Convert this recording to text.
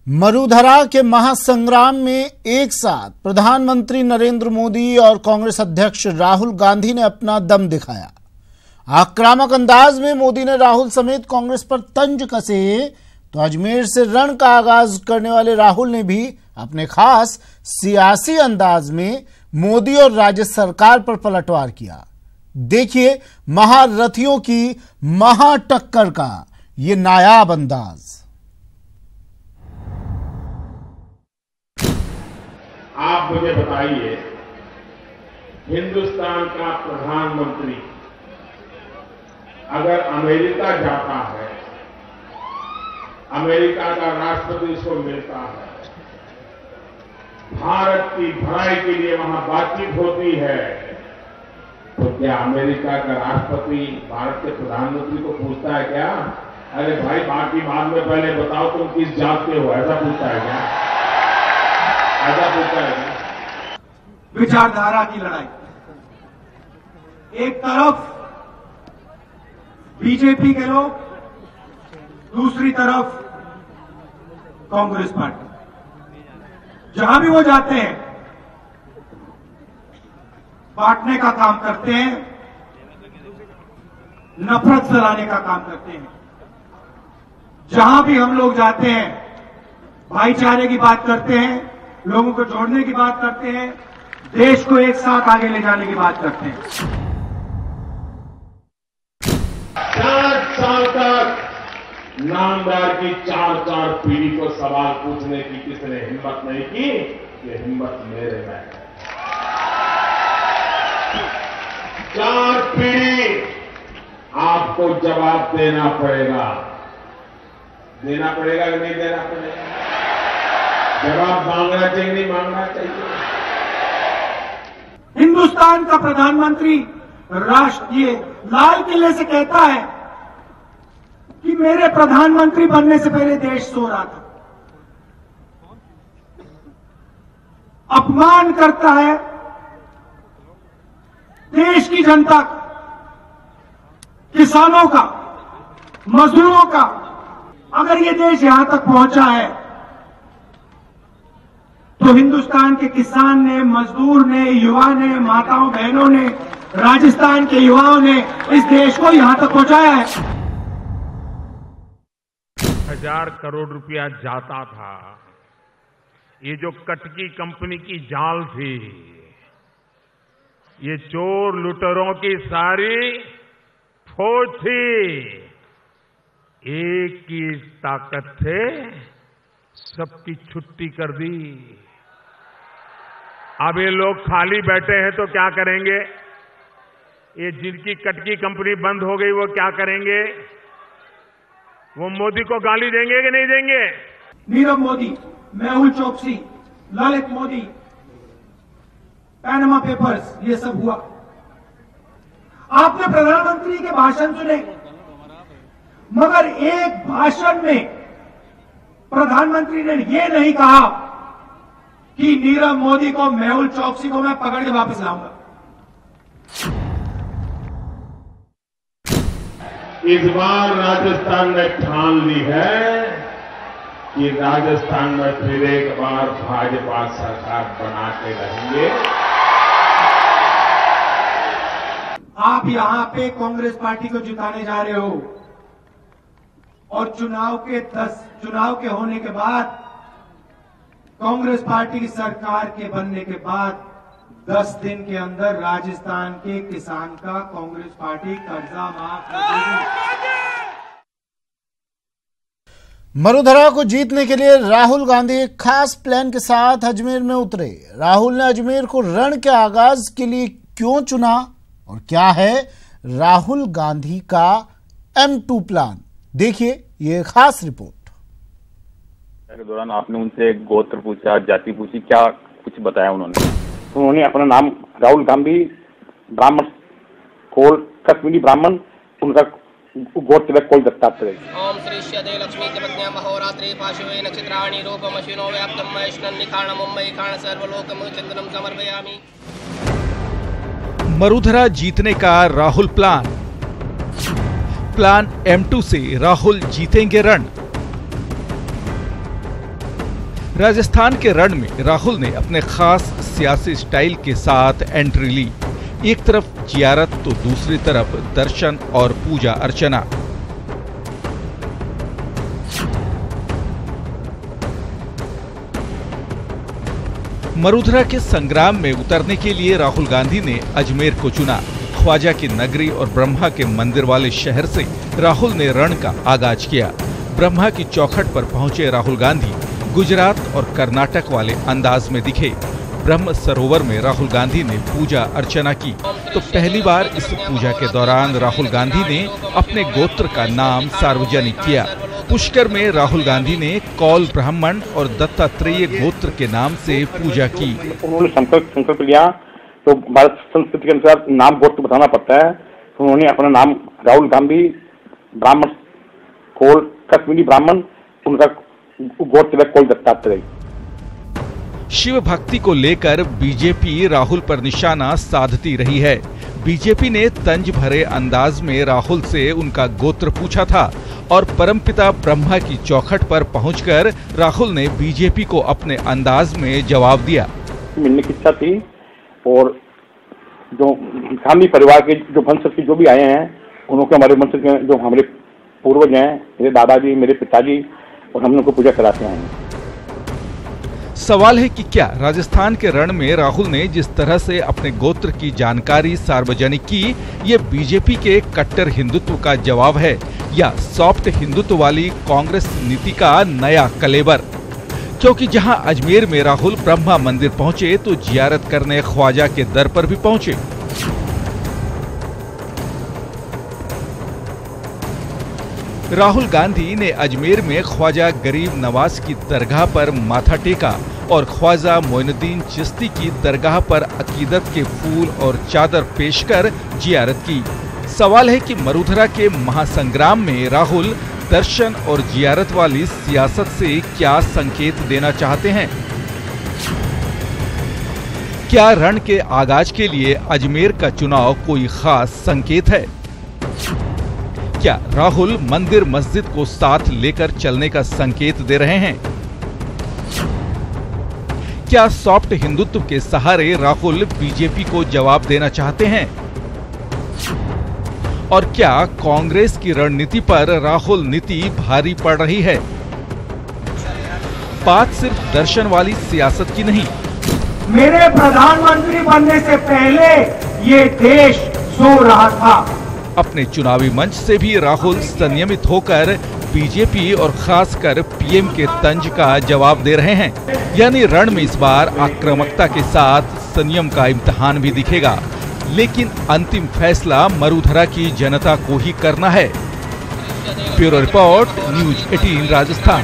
मरुधरा के महासंग्राम में एक साथ प्रधानमंत्री नरेंद्र मोदी और कांग्रेस अध्यक्ष राहुल गांधी ने अपना दम दिखाया। आक्रामक अंदाज में मोदी ने राहुल समेत कांग्रेस पर तंज कसे तो अजमेर से रण का आगाज करने वाले राहुल ने भी अपने खास सियासी अंदाज में मोदी और राज्य सरकार पर पलटवार किया। देखिए महारथियों की महाटक्कर का ये नायाब अंदाज। आप मुझे बताइए, हिंदुस्तान का प्रधानमंत्री अगर अमेरिका जाता है, अमेरिका का राष्ट्रपति उसको मिलता है, भारत की भलाई के लिए वहां बातचीत होती है, तो क्या अमेरिका का राष्ट्रपति भारत के प्रधानमंत्री को पूछता है क्या, अरे भाई बाकी बाद में पहले बताओ तुम किस जात के हो, ऐसा पूछता है क्या? ऐसा पूछता है क्या? विचारधारा की लड़ाई, एक तरफ बीजेपी के लोग, दूसरी तरफ कांग्रेस पार्टी। जहां भी वो जाते हैं बांटने का काम करते हैं, नफरत फैलाने का काम करते हैं। जहां भी हम लोग जाते हैं भाईचारे की बात करते हैं, लोगों को जोड़ने की बात करते हैं, देश को एक साथ आगे ले जाने की बात करते हैं। 4 साल तक नामदार की 4 पीढ़ी को सवाल पूछने की किसने हिम्मत नहीं की, ये हिम्मत मेरे में है। 4 पीढ़ी आपको जवाब देना पड़ेगा। देना पड़ेगा कि नहीं देना पड़ेगा? जवाब मांगना चाहिए नहीं मांगना चाहिए? हिंदुस्तान का प्रधानमंत्री राष्ट्रीय लाल किले से कहता है कि मेरे प्रधानमंत्री बनने से पहले देश सो रहा था। अपमान करता है देश की जनता का, किसानों का, मजदूरों का। अगर ये देश यहां तक पहुंचा है तो हिंदुस्तान के किसान ने, मजदूर ने, युवा ने, माताओं बहनों ने, राजस्थान के युवाओं ने इस देश को यहां तक पहुंचाया है। 1000 करोड़ रुपया जाता था। ये जो कटकी कंपनी की जाल थी, ये चोर लुटेरों की सारी फौज थी। एक की ताकत से सबकी छुट्टी कर दी। अब ये लोग खाली बैठे हैं तो क्या करेंगे? ये जिनकी कटकी कंपनी बंद हो गई वो क्या करेंगे? वो मोदी को गाली देंगे कि नहीं देंगे? नीरव मोदी, मेहुल चोकसी, ललित मोदी, पैनामा पेपर्स, ये सब हुआ। आपने प्रधानमंत्री के भाषण सुने, मगर एक भाषण में प्रधानमंत्री ने यह नहीं कहा कि नीरव मोदी को, मेहुल चोकसी को मैं पकड़ के वापस लाऊंगा। इस बार राजस्थान ने ठान ली है कि राजस्थान में फिर एक बार भाजपा सरकार बना के रहेंगे। आप यहां पे कांग्रेस पार्टी को जिताने जा रहे हो और चुनाव के होने के बाद, कांग्रेस पार्टी की सरकार के बनने के बाद 10 दिन के अंदर राजस्थान के किसान का कांग्रेस पार्टी कर्जा माफ कर देगी। मरुधरा को जीतने के लिए राहुल गांधी एक खास प्लान के साथ अजमेर में उतरे। राहुल ने अजमेर को रण के आगाज के लिए क्यों चुना और क्या है राहुल गांधी का M2 प्लान, देखिए ये खास रिपोर्ट। के दौरान आपने उनसे गोत्र पूछा, जाति पूछी, क्या कुछ बताया उन्होंने अपना नाम राहुल गांधी, ब्राह्मण, कोल कश्मीरी ब्राह्मण, उनका गोत्र कोल दत्तात्रेय। ओम श्री श्यदे लक्ष्मी जपज्ञा महोरात्रि पाशवे नक्षत्राणि रूपमशिनो व्याप्तम महेश्वरं निखाण मुंबई खाण सर्वलोकम चंद्रम समर्पयामि। मरुधरा जीतने का राहुल प्लान M2 से राहुल जीतेंगे रण। राजस्थान के रण में राहुल ने अपने खास सियासी स्टाइल के साथ एंट्री ली। एक तरफ जियारत तो दूसरी तरफ दर्शन और पूजा अर्चना। मरुधरा के संग्राम में उतरने के लिए राहुल गांधी ने अजमेर को चुना। ख्वाजा की नगरी और ब्रह्मा के मंदिर वाले शहर से राहुल ने रण का आगाज किया। ब्रह्मा की चौखट पर पहुंचे राहुल गांधी गुजरात और कर्नाटक वाले अंदाज में दिखे। ब्रह्म सरोवर में राहुल गांधी ने पूजा अर्चना की तो पहली बार इस पूजा के दौरान राहुल गांधी ने अपने गोत्र का नाम सार्वजनिक किया। पुष्कर में राहुल गांधी ने कौल ब्राह्मण और दत्तात्रेय गोत्र के नाम से पूजा की। उन्होंने संकल्प लिया तो भारत संस्कृति के अनुसार नाम गोत्र बताना पड़ता है, तो उन्होंने अपना नाम राहुल गांधी ब्राह्मण कौल कश्मीरी ब्राह्मण, उनका गोत्र कौल दत्तात्रेय। शिव भक्ति को लेकर बीजेपी राहुल पर निशाना साधती रही है। बीजेपी ने तंज भरे अंदाज में राहुल से उनका गोत्र पूछा था और परमपिता ब्रह्मा की चौखट पर पहुंचकर राहुल ने बीजेपी को अपने अंदाज में जवाब दिया। मिलने की इच्छा थी और जो गांधी परिवार के जो वंशज के जो भी आए हैं उनको हमारे वंशज के जो हमारे पूर्वज हैं, मेरे दादाजी मेरे पिताजी, और हम उनको पूजा कराते हैं। सवाल है कि क्या राजस्थान के रण में राहुल ने जिस तरह से अपने गोत्र की जानकारी सार्वजनिक की, ये बीजेपी के कट्टर हिंदुत्व का जवाब है या सॉफ्ट हिंदुत्व वाली कांग्रेस नीति का नया कलेबर? क्योंकि जहां अजमेर में राहुल ब्रह्मा मंदिर पहुंचे तो जियारत करने ख्वाजा के दर पर भी पहुंचे। राहुल गांधी ने अजमेर में ख्वाजा गरीब नवाज की दरगाह पर माथा टेका और ख्वाजा मोइनुद्दीन चिश्ती की दरगाह पर अकीदत के फूल और चादर पेश कर जियारत की। सवाल है कि मरुधरा के महासंग्राम में राहुल दर्शन और जियारत वाली सियासत से क्या संकेत देना चाहते हैं? क्या रण के आगाज के लिए अजमेर का चुनाव कोई खास संकेत है? क्या राहुल मंदिर मस्जिद को साथ लेकर चलने का संकेत दे रहे हैं? क्या सॉफ्ट हिंदुत्व के सहारे राहुल बीजेपी को जवाब देना चाहते हैं? और क्या कांग्रेस की रणनीति पर राहुल नीति भारी पड़ रही है? बात सिर्फ दर्शन वाली सियासत की नहीं। मेरे प्रधानमंत्री बनने से पहले ये देश सो रहा था। अपने चुनावी मंच से भी राहुल संयमित होकर बीजेपी और खासकर पीएम के तंज का जवाब दे रहे हैं। यानी रण में इस बार आक्रामकता के साथ संयम का इम्तिहान भी दिखेगा, लेकिन अंतिम फैसला मरुधरा की जनता को ही करना है। Bureau report, news 18 Rajasthan.